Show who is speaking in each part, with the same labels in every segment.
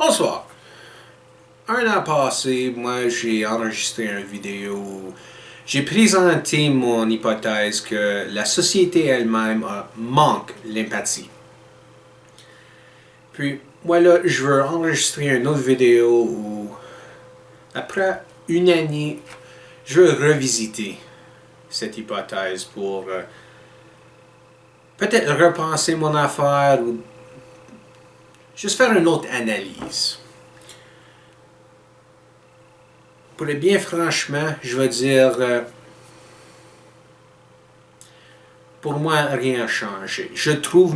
Speaker 1: Bonsoir. Un an passé, moi j'ai enregistré une vidéo où j'ai présenté mon hypothèse que la société elle-même manque l'empathie. Puis moi là, je veux enregistrer une autre vidéo où, après une année, je veux revisiter cette hypothèse pour peut-être repenser mon affaire ou juste faire une autre analyse. Pour le bien franchement, je veux dire, pour moi, rien n'a changé. Je trouve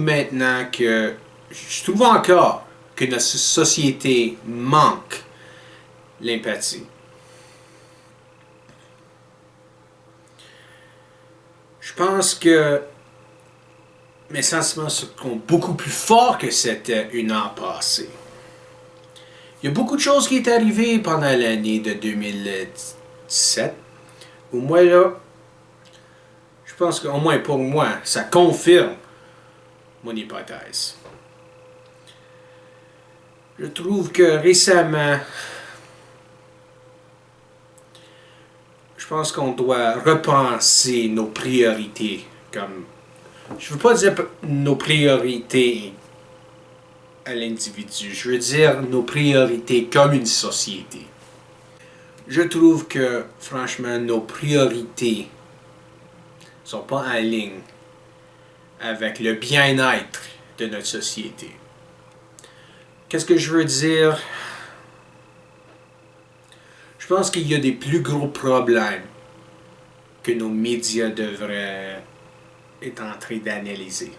Speaker 1: encore que notre société manque l'empathie. Je pense que mes sentiments sont beaucoup plus forts que c'était une an passée. Il y a beaucoup de choses qui sont arrivées pendant l'année de 2017, où moi là, je pense qu'au moins pour moi, ça confirme mon hypothèse. Je trouve que récemment, je pense qu'on doit repenser nos priorités. Je ne veux pas dire nos priorités à l'individu, je veux dire nos priorités comme une société. Je trouve que, franchement, nos priorités ne sont pas en ligne avec le bien-être de notre société. Qu'est-ce que je veux dire? Je pense qu'il y a des plus gros problèmes que nos médias devraient être en train d'analyser.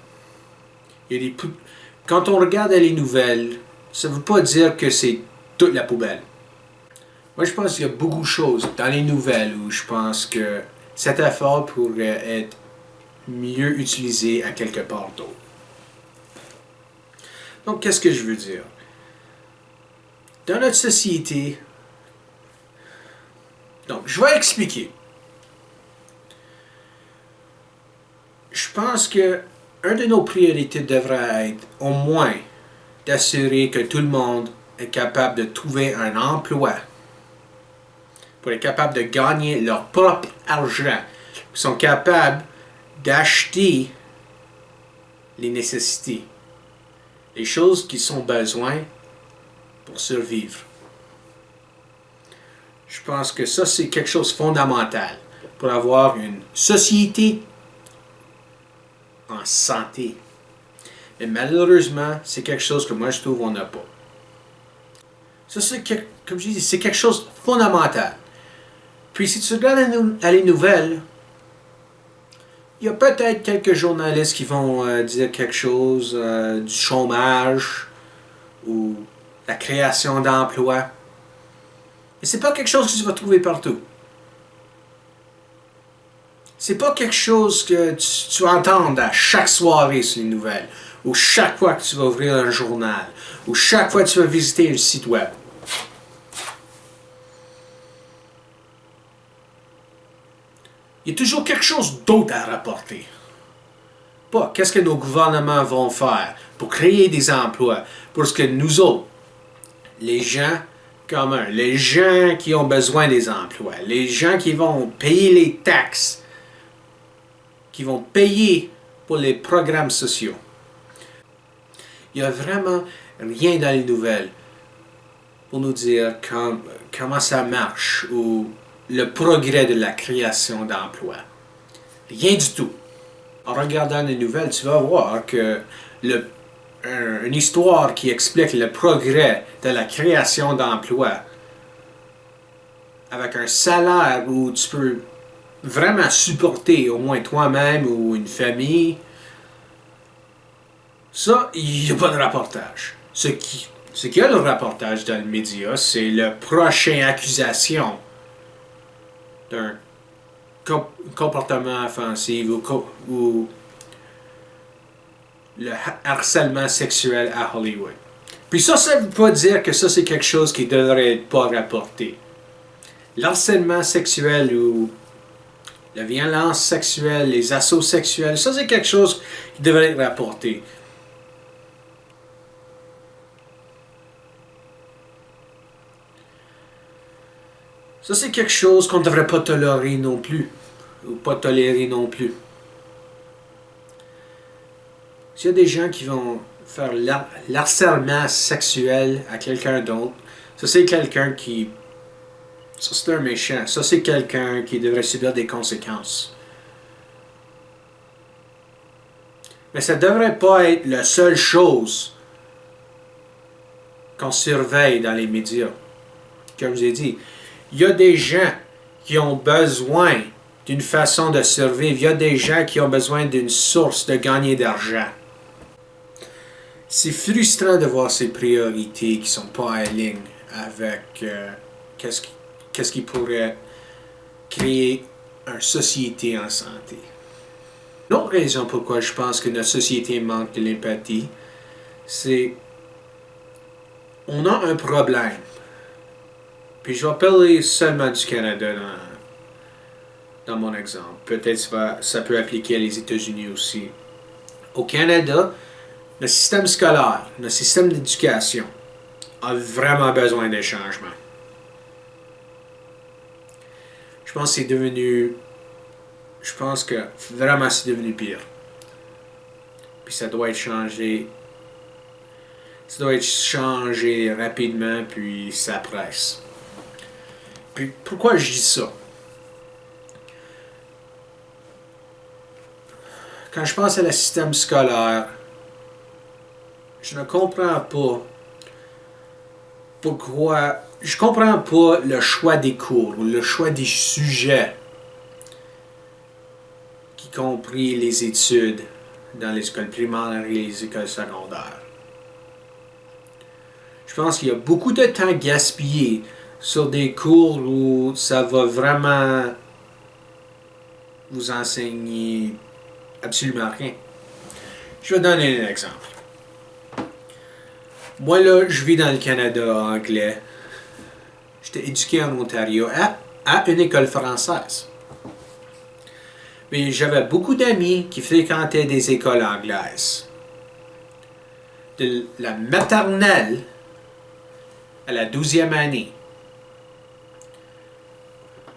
Speaker 1: Quand on regarde les nouvelles, ça ne veut pas dire que c'est toute la poubelle. Moi, je pense qu'il y a beaucoup de choses dans les nouvelles où je pense que cet effort pourrait être mieux utilisé à quelque part d'autre. Donc, qu'est-ce que je veux dire? Dans notre société, donc, je vais expliquer. Je pense que une de nos priorités devrait être au moins d'assurer que tout le monde est capable de trouver un emploi pour être capable de gagner leur propre argent, qui sont capables d'acheter les nécessités, les choses qu'ils ont besoin pour survivre. Je pense que ça, c'est quelque chose de fondamental pour avoir une société en santé. Mais malheureusement, c'est quelque chose que moi je trouve qu'on n'a pas. Ça, comme je dis, c'est quelque chose de fondamental. Puis si tu regardes les nouvelles, il y a peut-être quelques journalistes qui vont dire quelque chose du chômage ou la création d'emplois. Mais c'est pas quelque chose que tu vas trouver partout. C'est pas quelque chose que tu entends à chaque soirée sur les nouvelles, ou chaque fois que tu vas ouvrir un journal, ou chaque fois que tu vas visiter un site web. Il y a toujours quelque chose d'autre à rapporter. Pas qu'est-ce que nos gouvernements vont faire pour créer des emplois, pour ce que nous autres, les gens communs, les gens qui ont besoin des emplois, les gens qui vont payer les taxes, qui vont payer pour les programmes sociaux. Il n'y a vraiment rien dans les nouvelles pour nous dire comment ça marche ou le progrès de la création d'emplois. Rien du tout. En regardant les nouvelles, tu vas voir que une histoire qui explique le progrès de la création d'emplois avec un salaire où tu peux vraiment supporter au moins toi-même ou une famille, ça, il n'y a pas de reportage. Ce qu'il y a le reportage dans le média, c'est la prochaine accusation d'un comportement offensif ou le harcèlement sexuel à Hollywood. Puis ça ne veut pas dire que ça c'est quelque chose qui devrait être pas rapporté. L'harcèlement sexuel ou la violence sexuelle, les assauts sexuels, ça c'est quelque chose qui devrait être rapporté. Ça, c'est quelque chose qu'on ne devrait pas tolérer non plus. Ou pas tolérer non plus. S'il y a des gens qui vont faire l'harcèlement sexuel à quelqu'un d'autre, ça, c'est quelqu'un qui... Ça, c'est un méchant. Ça, c'est quelqu'un qui devrait subir des conséquences. Mais ça ne devrait pas être la seule chose qu'on surveille dans les médias. Comme je vous ai dit, il y a des gens qui ont besoin d'une façon de survivre. Il y a des gens qui ont besoin d'une source de gagner d'argent. C'est frustrant de voir ces priorités qui ne sont pas en ligne avec qu'est-ce qui pourrait créer une société en santé. L'autre raison pourquoi je pense que notre société manque de l'empathie, c'est on a un problème. Puis je vais parler seulement du Canada dans mon exemple. Peut-être ça peut appliquer les États-Unis aussi. Au Canada, le système scolaire, le système d'éducation a vraiment besoin de changements. Je pense que vraiment c'est devenu pire. Puis ça doit être changé. Ça doit être changé rapidement, puis ça presse. Puis pourquoi je dis ça? Quand je pense à le système scolaire, je ne comprends pas pourquoi. Je comprends pas le choix des cours ou le choix des sujets, y compris les études dans les écoles primaires et les écoles secondaires. Je pense qu'il y a beaucoup de temps gaspillé sur des cours où ça va vraiment vous enseigner absolument rien. Je vais donner un exemple. Moi, là, je vis dans le Canada anglais. J'étais éduqué en Ontario à une école française. Mais j'avais beaucoup d'amis qui fréquentaient des écoles anglaises. De la maternelle à la 12e année.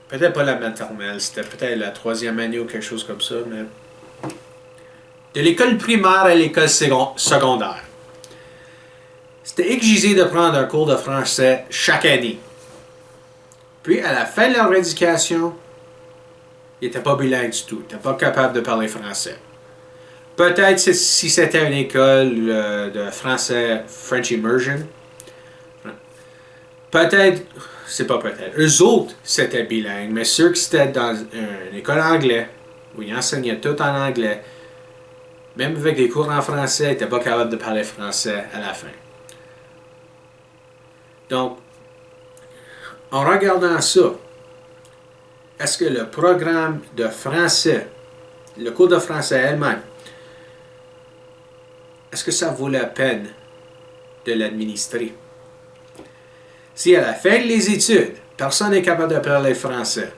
Speaker 1: Peut-être pas la maternelle, c'était peut-être la 3e année ou quelque chose comme ça, mais... De l'école primaire à l'école secondaire. C'était exigé de prendre un cours de français chaque année. Puis, à la fin de leur éducation, ils n'étaient pas bilingues du tout. Ils n'étaient pas capables de parler français. Peut-être si c'était une école de français French Immersion. Peut-être, c'est pas peut-être. Eux autres, c'était bilingue. Mais ceux qui étaient dans une école anglaise, où ils enseignaient tout en anglais, même avec des cours en français, ils n'étaient pas capables de parler français à la fin. Donc, en regardant ça, est-ce que le programme de français, le cours de français elle-même, est-ce que ça vaut la peine de l'administrer? Si à la fin des études, personne n'est capable de parler français,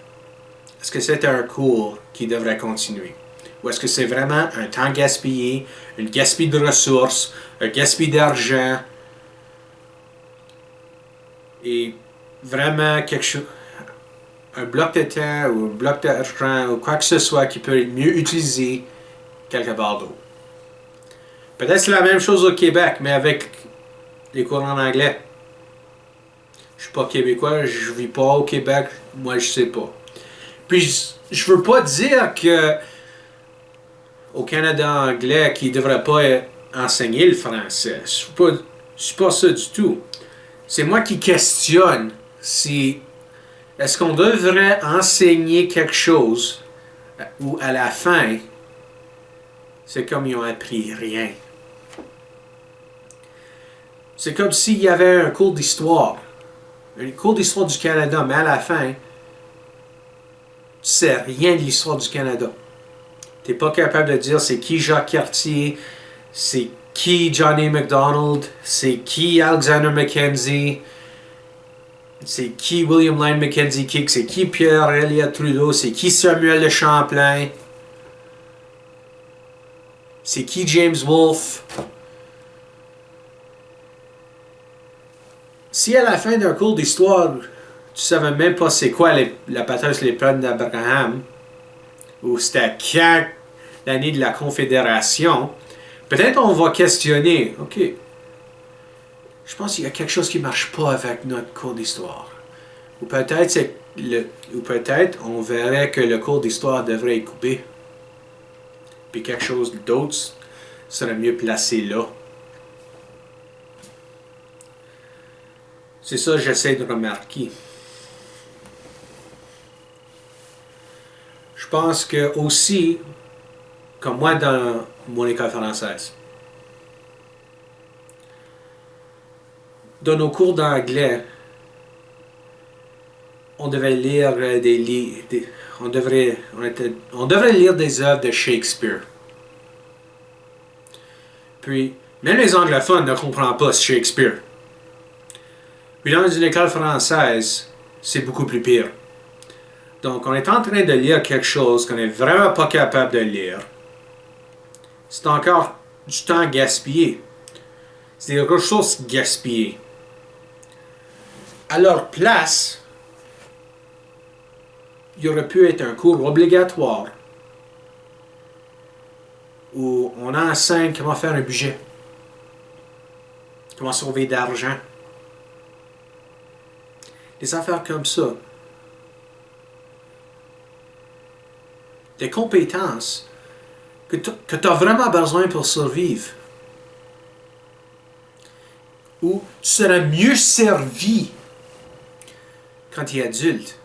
Speaker 1: est-ce que c'est un cours qui devrait continuer? Ou est-ce que c'est vraiment un temps gaspillé, une gaspille de ressources, un gaspille d'argent, et vraiment quelque chose, un bloc de temps ou un bloc d'argent ou quoi que ce soit qui peut être mieux utilisé quelque part d'autre. Peut-être c'est la même chose au Québec, mais avec les cours en anglais. Je suis pas québécois, je vis pas au Québec, moi je sais pas. Puis je veux pas dire que au Canada anglais qu'il devrait pas enseigner le français. C'est pas ça du tout. C'est moi qui questionne si est-ce qu'on devrait enseigner quelque chose où à la fin c'est comme ils ont appris rien. C'est comme s'il y avait un cours d'histoire. Un cours d'histoire du Canada, mais à la fin, tu sais rien de l'histoire du Canada. Tu n'es pas capable de dire c'est qui Jacques Cartier, c'est qui John A. Macdonald, c'est qui Alexander Mackenzie, c'est qui William Lyon Mackenzie King, c'est qui Pierre Elliott Trudeau, c'est qui Samuel de Champlain, c'est qui James Wolfe. Si à la fin d'un cours d'histoire, tu savais même pas c'est quoi la bataille sur les plaines d'Abraham, ou c'était quand l'année de la Confédération, peut-être on va questionner, ok, je pense qu'il y a quelque chose qui ne marche pas avec notre cours d'histoire. Ou peut-être on verrait que le cours d'histoire devrait être coupé. Puis quelque chose d'autre serait mieux placé là. C'est ça que j'essaie de remarquer. Je pense que aussi, comme moi dans mon école française, dans nos cours d'anglais, on devait lire des livres, on devrait lire des œuvres de Shakespeare. Puis, même les anglophones ne comprennent pas Shakespeare. Puis dans une école française, c'est beaucoup plus pire. Donc, on est en train de lire quelque chose qu'on n'est vraiment pas capable de lire. C'est encore du temps gaspillé. C'est des ressources gaspillées. À leur place, il aurait pu être un cours obligatoire où on enseigne comment faire un budget, comment sauver d'argent. Des affaires comme ça. Des compétences que tu as vraiment besoin pour survivre. Ou tu seras mieux servi quand tu es adulte.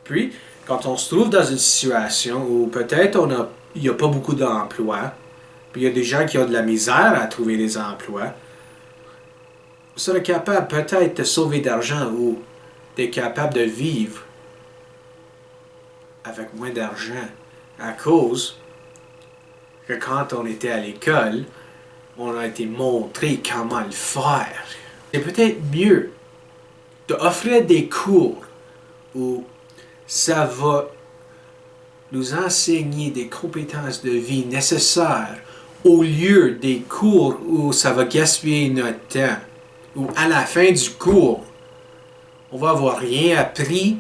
Speaker 1: Puis, quand on se trouve dans une situation où peut-être il n'y a pas beaucoup d'emplois, puis il y a des gens qui ont de la misère à trouver des emplois, vous serez capable peut-être de sauver d'argent ou d'être capable de vivre avec moins d'argent à cause que quand on était à l'école, on a été montré comment le faire. C'est peut-être mieux d'offrir des cours où ça va nous enseigner des compétences de vie nécessaires au lieu des cours où ça va gaspiller notre temps. Ou à la fin du cours, on va avoir rien appris,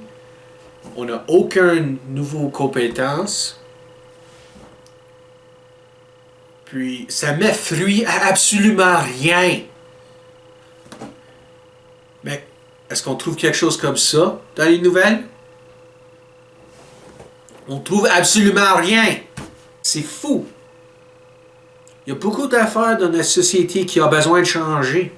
Speaker 1: on n'a aucune nouvelle compétence, puis ça met fruit à absolument rien. Mais est-ce qu'on trouve quelque chose comme ça dans les nouvelles? On trouve absolument rien. C'est fou. Il y a beaucoup d'affaires dans notre société qui ont besoin de changer.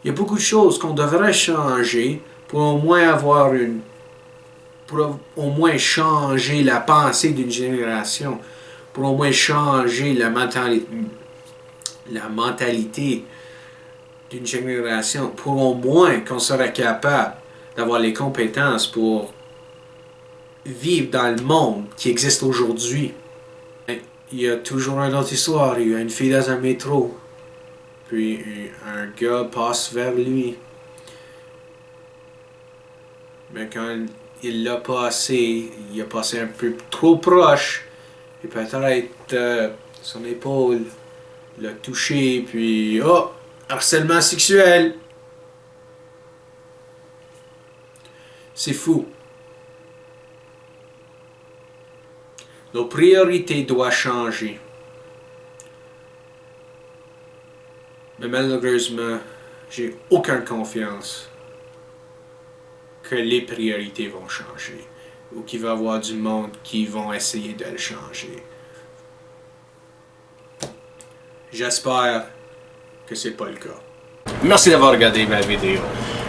Speaker 1: Il y a beaucoup de choses qu'on devrait changer pour au moins pour au moins changer la pensée d'une génération, pour au moins changer la mentalité d'une génération, pour au moins qu'on serait capable d'avoir les compétences pour vivre dans le monde qui existe aujourd'hui. Il y a toujours une autre histoire. Il y a une fille dans un métro. Puis un gars passe vers lui. Mais quand il l'a passé, il a passé un peu trop proche. Et peut-être son épaule l'a touché. Puis, oh, harcèlement sexuel. C'est fou. Nos priorités doivent changer. Mais malheureusement, j'ai aucune confiance que les priorités vont changer ou qu'il va y avoir du monde qui vont essayer de le changer. J'espère que c'est pas le cas. Merci d'avoir regardé ma vidéo.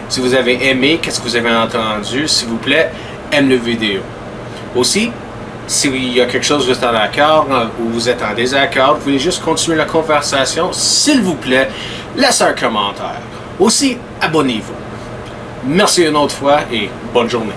Speaker 1: Si vous avez aimé, qu'est-ce que vous avez entendu, s'il vous plaît, aime la vidéo. Aussi, s'il y a quelque chose que vous êtes en accord ou vous êtes en désaccord, vous voulez juste continuer la conversation, s'il vous plaît, laissez un commentaire. Aussi, abonnez-vous. Merci une autre fois et bonne journée.